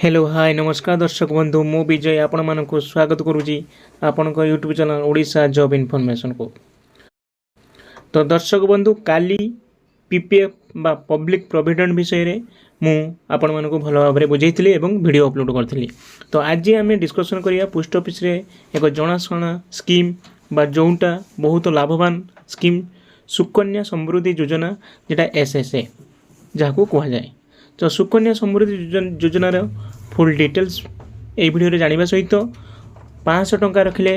Hello hi नमस्कार दर्शक बंधु मु विजय आपण मानक स्वागत करुँची आपण YouTube channel Odisha job information को। तो दर्शक बंधु काली पीपीएफ बा पब्लिक प्रोविडेंट विषय रे मु आपण मानक भल भाव में बुझाई एवं वीडियो अपलोड करी। तो आज आम डिस्कसन करिया पोस्ट ऑफिस रे एक जनाशुना स्कीम बा जोटा बहुत लाभवान स्कीम सुकन्या समृद्धि योजना जेटा एसएसए जहाँ कह जाए। तो सुकन्या समृद्धि योजनार फुल डिटेल्स ये वीडियो जानिबा सहित 500 टंका रखिले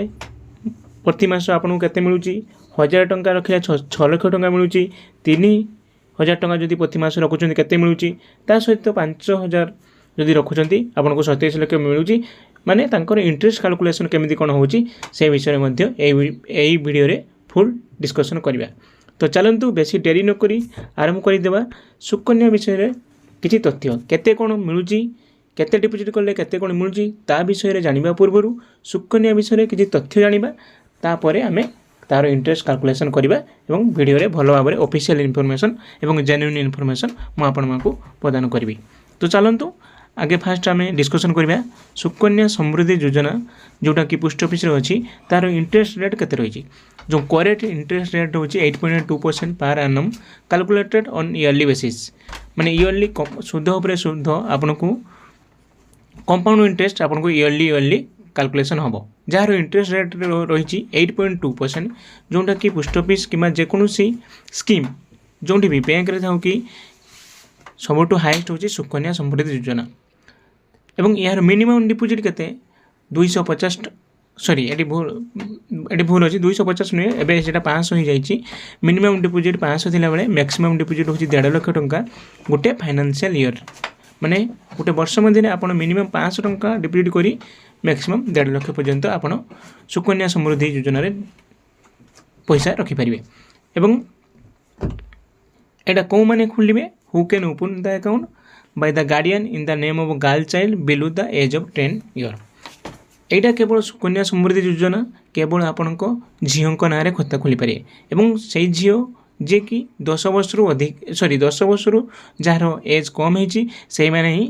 प्रति मास आपको केते मिलूची, 1000 टंका रखिले 6 लाख टंका मिलूची, 3000 टंका जदि प्रति मास रखुचंती केते मिलूची, ता सहित 5000 जदि रखुचंती आपको 27 लाख मिलूची। माने तांकर इंटरेस्ट कैलकुलेशन केमिति कोन होची से विषय में मध्य एई वीडियो रे फुल डिस्कशन करिबा। तो चलंतु बेसी डेरी न करी आरंभ करि देबा सुकन्या विषय रे किछि तथ्य केते कोन मिलूची, केते डिपोजिट कले केते कोन मिलूची ता विषय रे जानिबा पूर्वरु सुकन्या विषय रे किछि तथ्य जानिबा, तापरे आमे तार इंटरेस्ट कैलकुलेशन करिबा एवं वीडियो रे भलो भाबरे ऑफिशियल इन्फॉर्मेशन एवं जेन्युइन इन्फॉर्मेशन मु आपण मानकु प्रदान करबी। तो चलंतु आगे फास्ट आम डिस्कसन करबा सुकन्या समृद्धि योजना जोटा कि पोस्ट ऑफिस रे अछि तार इंटरेस्ट रेट केते रहिछि। जो करेक्ट इंटरेस्ट रेट होछि 8.2% पर annum calculated on yearly basis, माने ईयरली शुद्ध उपरे शुद्ध आपनको कंपाउंड इंटरेस्ट आपनको ईयरली कैलकुलेशन हम जार इंटरेस्ट रेट रही 8.2%, जोटा कि पोस्ट ऑफिस कि जेकोसी स्कीम जो भी बैंक रे था कि सबुठ हाएस्ट होची सुकन्या समृद्धि योजना। एवं यार मिनिमम डिपोजिट केते 250 सॉरी एटी भूल अच्छी 250 नुहे एवं से 500 हो जाइए। मिनिमम डिपोजिट 500 थिला बेले मैक्सिमम डिपोजिट होची 1.5 लाख टंका गोटे फाइनेंशियल ईयर, माने गोटे वर्ष मध्य आपन मिनिमम 500 टंका डिपोजिट करी मैक्सिमम 1.5 लाख पर्यंत आपन सुकन्या समृद्धि योजना रे पैसा रखि परिबे। एवं एटा को माने खोलिबे who can open the account by the guardian in the name of girl child below the age of 10 year. एटा केवल सुकन्या समृद्धि योजना केवल आपण झीओं ना खाता खोली पारे एवं से झीओ जे कि 10 वर्ष अधिक 10 वर्ष जार एज कम होती से मैंने ही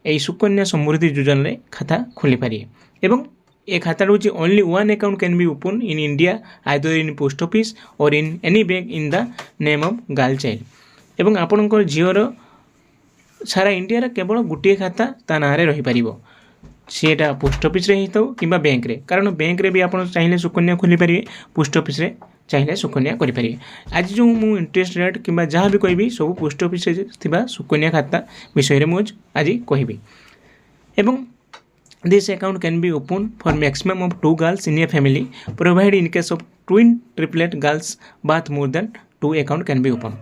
यही सुकन्या समृद्धि योजना रे खाता खोली पारे। एवं ए खाता रोचे only one account can be open in India either in post office or in any bank in the name of girl child. एवं आपणकर झीवर सारा इंडिया केवल गोटे खाता ता ना रही पार सीटा पोस्ट ऑफिस रे होता कि बैंक रे, कारण बैंक रे भी आप चाहिए सुकन्या खोली पारे, पोस्ट ऑफिस रे चाहिए सुकन्या करें। आज जो मु इंटरेस्ट रेट कि जहाँ भी कहि सब पोस्ट ऑफिस थिबा सुकन्या खाता विषय में मुझे आज कहि। एवं this account can be open for maximum of 2 girls in a family provide in case of twin triplet girls bath more than 2 account can be open.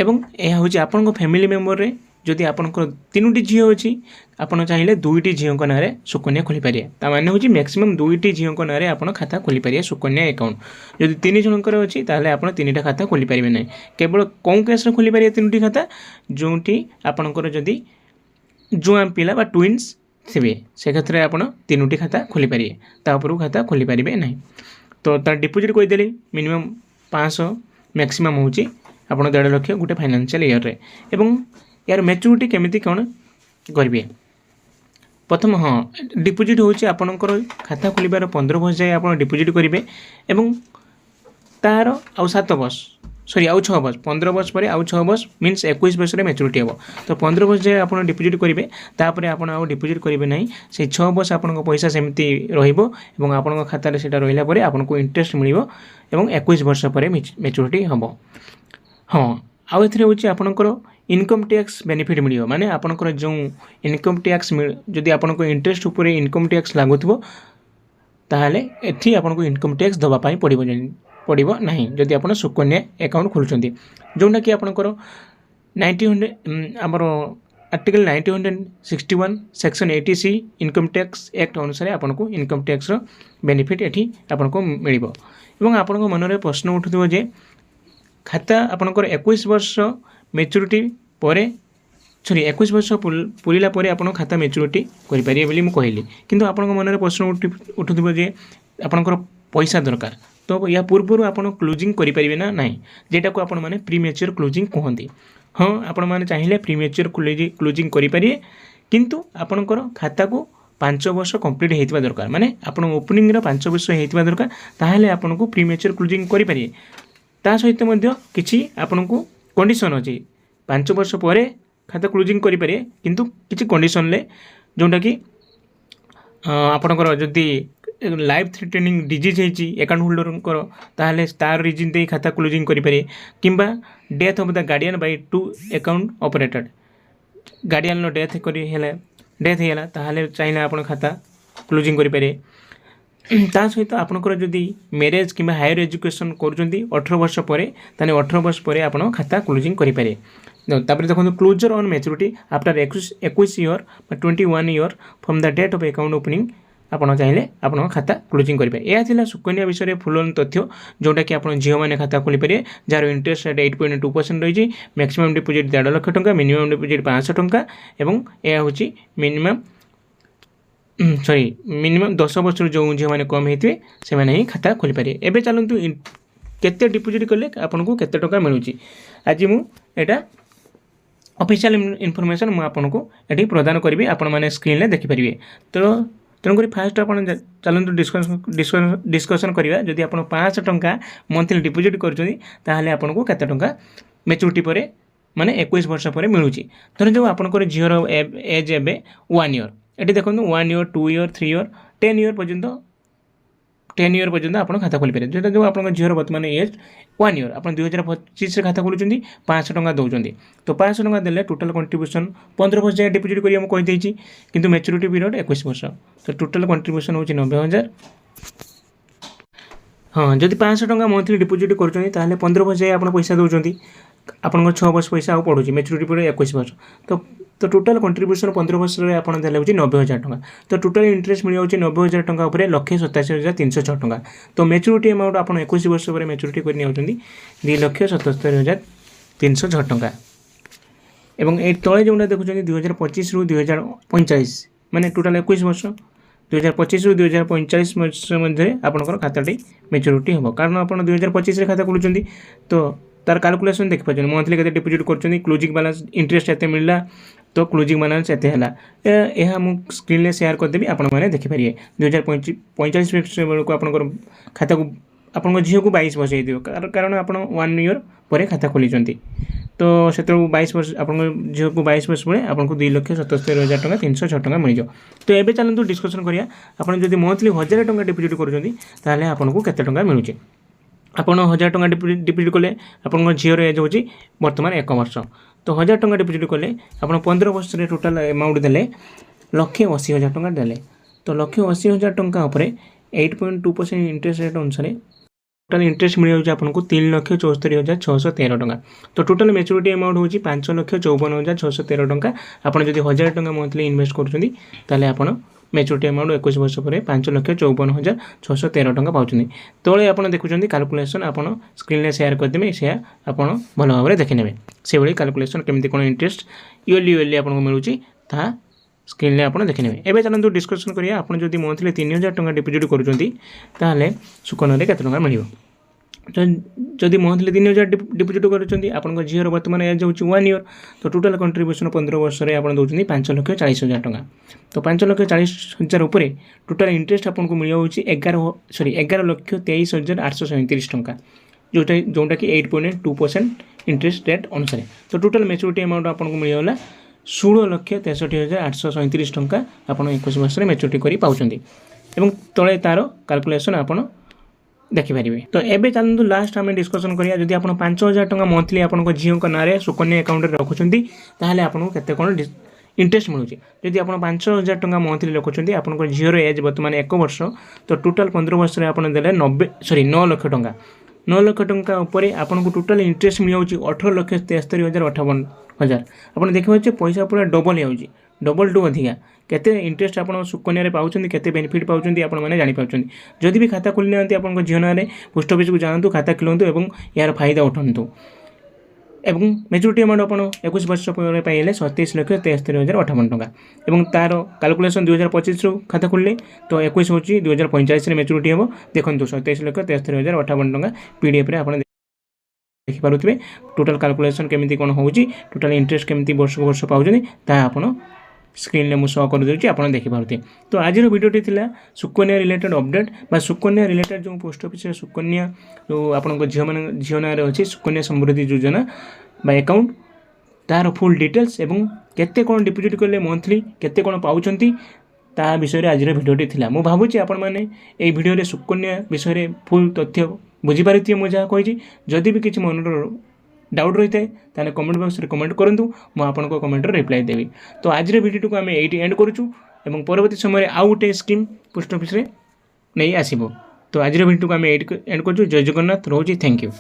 एवं यह हूँ आपण फैमिली मेम्बर रे जदि आपंकर 3टी झील अच्छी आपड़ चाहिए 2टी झील ना सुकन्या खोली पारे, ताने हूँ मैक्सिमम 2टी झील ना आप खाता खोली पारे सुकन्या अकाउंट। जदि 3 जनकर अच्छी ताले आप 3टा खाता खोली पारे ना, केवल कौन केस खोली पारे 3टी खाता जोटी आपंकर जदि जुआ पिला बा ट्विन्स थे से क्षेत्र में आप 3टी खाता खोली पारे, तापर खाता खोली पारे ना। तो तार डिपोजिट कहीदेली मिनिमम 500 मैक्सिमम हूँ आप 1.5 लाख गोटे फाइनेंशियल ईयर रे। एवं यार मैच्योरिटी केमिति कौन करेंगे प्रथम हाँ डिपोजिट होची आपणकर खाता खोलिबार 15 वर्ष जाए आप डिपोजिट करेंगे एवं तार आउ 7 वर्ष सॉरी आउ 6 वर्ष 15 वर्ष पर आउ 6 वर्ष मीन्स 21 वर्ष में मैच्योरिटी हम। तो 15 वर्ष जाए आप डिपोजिट करेंगे तापर आप आउ डिपोजिट करेंगे ना, से 6 वर्ष आपन पैसा सेमती रहिबो एवं आपन खाता सेटा रहिला परे आपनको इंटरेस्ट मिलिबो एवं 21 वर्ष पर मैच्योरिटी हम। हाँ आउ एथरे होची आपनकर इनकम टैक्स बेनिफिट मिलियो, माने आपनकर जो इनकम टैक्स जदि आपनको इंटरेस्ट ऊपर इनकम टैक्स लागुथबो ताहले एठी आपनको इनकम टैक्स दबा पाई पड़िबो नाही जदि आपन सुकन्या अकाउंट खोलुचंती, जोंडा कि आपनकर 1900 हमर article 1961 section 80C income tax act अनुसार आपनको इनकम टैक्स रो बेनिफिट एठी आपनको मिलिबो। एवं आपनको मनरे प्रश्न उठुथबो जे खाता आपनकर 21 वर्ष मैच्योरिटी परे सॉरी 21 वर्ष पूरा पर आप खाता मैच्योरिटी करें बोली मुझे कहली, किंतु आपण मन प्रश्न उठुव जे आपनकर पैसा दरकार, तो या पूर्व आप क्लोजिंग करेंगे ना ना जेटा को आपण मैंने प्री मैच्योर क्लोजिंग कहते। हाँ आपण मैंने चाहिए प्री मैच्योर क्लोजिंग करेंगे, किंतु आपणकर खाता को 5 वर्ष कंप्लीट होता दरकार माने आपण ओपनिंग 5 वर्ष होता दरकार ताहले आपन को प्रीमेच्योर क्लोजिंग करि पारिए। ता सहित मध्य किछि आपन को कंडीशन अछि 5 वर्ष पर खाता क्लोजिंग करि पारिए किंतु किछि कंडीशन ले जोंटा कि आपणकर जदि लाइफ थ्रेटनिंग डिजीज होती अकाउंट होल्डर ताहले तार रिजन दे खाता क्लोजिंग करि पारिए किंबा death of the guardian by to account operated guardian death करी हेला डेथ होगा ताहले चाहिए आप खाता क्लोजिंग करें। ता सहित आपंकर जदि मैरेज कि हायर एजुकेशन कर 18 वर्ष पर 18 वर्ष पर आप खाता क्लोजिंग करें। तापर देखो closure on maturity after 21 year 21 year from the date of account opening आपड़ चाहिए आप खाता क्लोजिंग करेंगे। यह सुकन्या विषय फुल तथ्य जोटा कि आप झील मैंने खाता खोली पारे जार इंटरेस्ट रेट 8.2% रही। मैक्सिमम डिपोजिट 1.5 लाख टंका मिनिमम डिपोजिट 500 टंका एवं यह हूँ मिनिमम 10 वर्ष जो झील मैंने कम होते से ही खाता खोली पारे। एवं चलतु केते डिपोजिट कले आपको केते टंका मिलूँ आज मुझा ऑफिशियल इनफॉरमेशन मुझे ये प्रदान करी आपण मैंने स्क्रीन में देखिपारे। तो तेणुक फास्ट आप चलते डिस्कसन करवा जदि आप 500 टंका मंथली डिपोजिट करें आपको केते टंका मैच्योरिटी पर माने 21 वर्ष पर मिलूँ। धर जो आपंकर झीर एज एवं 1 ईयर ये देखो 1 ईयर 2 ईयर 3 ईयर 10 ईयर पर्यंत 10 ईयर पर्यंत आप खाता खोली पारे। जो जो आप झीर बर्तमान एज 1 ईयर आप 2025 खाता खोलुं 500 टंका दौरान तो 500 टंका देले टोटल कंट्रीब्यूशन 15 वर्ष जाए डिपोजिट करिया कही किंतु मैच्योरिटी पीरियड 21 वर्ष तो टोटल कंट्रीब्यूशन हूँ 90,000। हाँ जदि 500 टंका मंथली डिपोजिट कर 15 वर्ष जाए आप पैसा दौरान आपंकर 6 वर्ष पैसा आउ पड़ू मैच्योरिटी पीरियड 21 वर्ष तो टोटल कंट्रीब्यूशन 15 वर्ष आप देले 90,000 टंका तो टोटल इंटरेस्ट मिल जाऊँगी 90,000 टंका उपर 1,87,306 टंका तो मैच्योरिटी अमाउंट आप 21 वर्ष पर मैच्योरिटी कर 2,77,306 टंका। एवं ये तले जो देखुं 2025 रु 2045 माने टोटल 21 वर्ष 2025 रु 2045 वर्ष मध्य आपंकर खाताटी मैच्योरिटी हम कारण आप 2025 खाता खोलुं तो तार कैलकुलेशन देख पार्टी मंथली के डिपोजिट कर क्लोजिंग बैलेंस इंटरेस्ट एत मिलला तो क्लोजिंग बैलेंस एत है यह मुझे स्क्रीन में शेयर करदेवी आपण मैंने देखिपारे 2045 बेलू आप खाता को आप झील को 22 वर्ष हो कारण आप 1 ईयर पर खाता खोली तो से 22 वर्ष आप झील को 22 वर्ष पर आपको 2,77,000 टंका 306 टंका मिल जाओ। तो ये चलते डिस्कसन करिया आप जब मंथली 1,000 टंका डिपोजिट करें आपको केते टंका मिलूँ आप 1,000 टंका डिपोजिट कले आप झीर एज हूँ बर्तमान 1 वर्ष तो 1,000 टंका डिपोजिट कले आप 15 वर्ष टोटाल अमाउंट देले 1,80,000 टंका देले तो 1,80,000 टंका उपर 8.2% इंटरेस्ट रेट अनुसार टोटाल इंटरेस्ट मिल जाऊँ आपको 3,74,613 टंका तो टोटाल मैच्योरिटी अमाउंट हूँ 5,54,613 टंका। आपड़ जब 1,000 टंका मंथली इन्वेस्ट कर मैच्योरिटी अमाउंट 21 वर्ष पर 5,54,613 टंका पाँच तले आप देखुं कैलकुलेशन आप स्क्रीन में शेयर करदे से आप भल भाव में देखने से भाई कैलकुलेशन केमी कौन इंटरेस्ट इयरली आपको मिलूँ ता स्क्रीन में आप देखने एवं चलते डिस्कसन करिए आप जब मंथली 3,000 टंका डिपोजिट करें सुकन्या केते टंका मिल तो जदि मंथली 3,000 डिपोजिट कर झीर बर्तमान एज हूँ 1 ईयर तो टोटाल कंट्रीब्यूशन 15 वर्ष में आप दौरान 5,40,000 टंका तो 5,40,000 उपर टोटाल इंटरेस्ट आपको मिल जाऊँ 11,23,837 टंका जोटा कि 8.2% इंटरेस्ट रेट अनुसार तो टोटाल मैच्योरिटी अमाउंट आपको मिलगला 16,63,837 टंका आप 21 वर्ष में मैच्योरिटी कर पाँच तले तार कैलकुलेशन आप देखिपारे। तो एबे चलते लास्ट आम डिस्कसन करिया जदि आप 5,000 टंका मंथली आप झील ना सुकन्या अकाउंट रखुंट ताहले आपको केते कौन इंटरेस्ट मिलूँ जदि आप 5,000 टंका मंथली रखुंट आप झीर एज बर्तमान 1 वर्ष तो टोटाल 15 वर्ष में आप देले 9 लाख टंका 9 लाख टंका उपर आपको टोटाल इंटरेस्ट मिल जाऊँ 18,73,058 आप देखिए पैसा पूरा डबल हो डबल टू अधिका केते इंटरेस्ट आप सुकन्या पाँच केते बेनिफिट पाँच आप जापार जदि भी खाता खोली ना आप झील ना पोस्ट ऑफिस को जातु खाता खोलतु और यार फायदा उठातु एवं मैच्योरिटी अमाउंट आप 21 वर्ष पर पाइले 27,73,058 टंका और तार कैलकुलेशन 2025 रु खाता खोलिले तो 21 हूँ 2045 मैच्योरिटी हम देखो 27,73,058 टंका पीडीएफ आप देखिपे टोटाल कैलकुलेशन केमी कौन हो टोटाल इंटरेस्ट केमी वर्ष को वर्ष पाँच आप स्क्रीन में शो कर दूसरी आप देखिपे। तो आज भिडियोटी थिला सुकन्या रिलेटेड अपडेट बा सुकन्या रिलेटेड जो पोस्ट ऑफिस सुकन्या जो आपन झील ना अच्छी सुकन्या समृद्धि योजना बा अकाउंट तार फुल डिटेल्स एवं केते कौन डिपोजिट कले मंथली केते कौन पाउछंती ता विषय आज भिडियोटी थिला। मु भावुची आपण माने ए भिडियो सुकन्या विषय फुल तथ्य बुझीपारे मुझे जहाँ कही जदि भी किसी मन डाउट रही है कमेंट बॉक्स रे कमेंट करूँ मुझे आपको कमेंट रिप्लाई देवी। तो आज भिडियो को आम ये एंड करुचु एवं परवर्ती समय आउ गोटे स्कीम पोस्ट ऑफिस रे नहीं आसीबो। तो आज भिडियो को आम एंड करुचु। जय जगन्नाथ रोजी थैंक यू।